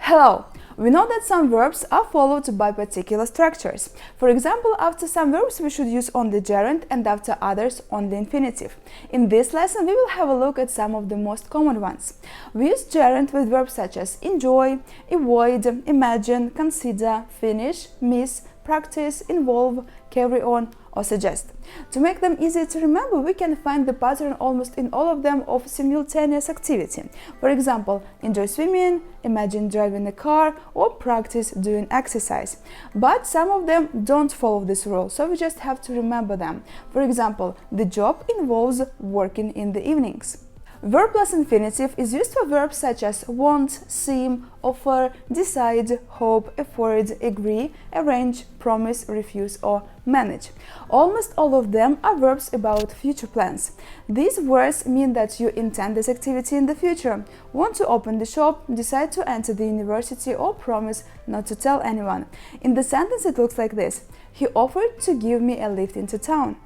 Hello! We know that some verbs are followed by particular structures. For example, after some verbs we should use only gerund and after others only infinitive. In this lesson we will have a look at some of the most common ones. We use gerund with verbs such as enjoy, avoid, imagine, consider, finish, miss, practice, involve, carry on, or suggest. To make them easier to remember, we can find the pattern almost in all of them of simultaneous activity. For example, enjoy swimming, imagine driving a car, or practice doing exercise. But some of them don't follow this rule, so we just have to remember them. For example, the job involves working in the evenings. Verb plus infinitive is used for verbs such as want, seem, offer, decide, hope, afford, agree, arrange, promise, refuse, or manage. Almost all of them are verbs about future plans. These words mean that you intend this activity in the future, want to open the shop, decide to enter the university, or promise not to tell anyone. In the sentence it looks like this: he offered to give me a lift into town.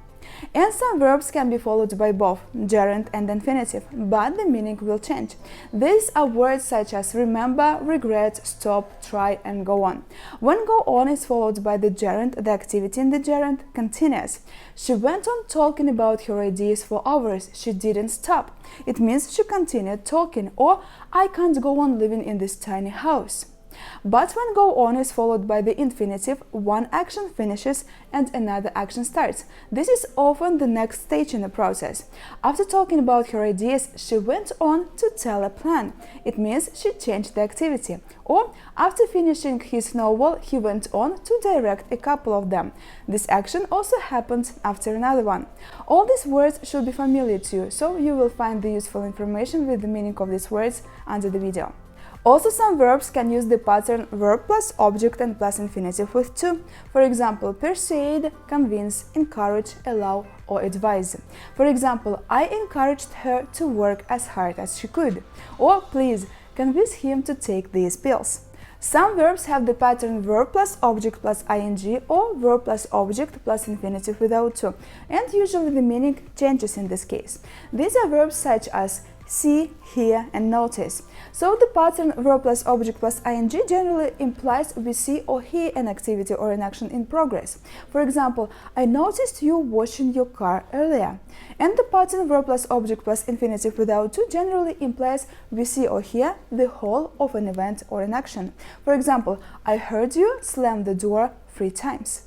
And some verbs can be followed by both gerund and infinitive, but the meaning will change. These are words such as remember, regret, stop, try, and go on. When go on is followed by the gerund, the activity in the gerund continues. She went on talking about her ideas for hours. She didn't stop. It means she continued talking, or I can't go on living in this tiny house. But when go on is followed by the infinitive, one action finishes and another action starts. This is often the next stage in the process. After talking about her ideas, she went on to tell a plan. It means she changed the activity. Or after finishing his novel, he went on to direct a couple of them. This action also happened after another one. All these words should be familiar to you, so you will find the useful information with the meaning of these words under the video. Also, some verbs can use the pattern verb plus object and plus infinitive with to. For example, persuade, convince, encourage, allow, or advise. For example, I encouraged her to work as hard as she could. Or please convince him to take these pills. Some verbs have the pattern verb plus object plus ing or verb plus object plus infinitive without to, and usually the meaning changes in this case. These are verbs such as see, hear, and notice. So the pattern verb plus object plus ing generally implies we see or hear an activity or an action in progress. For example, I noticed you washing your car earlier. And the pattern verb plus object plus infinitive without to generally implies we see or hear the whole of an event or an action. For example, I heard you slam the door 3 times.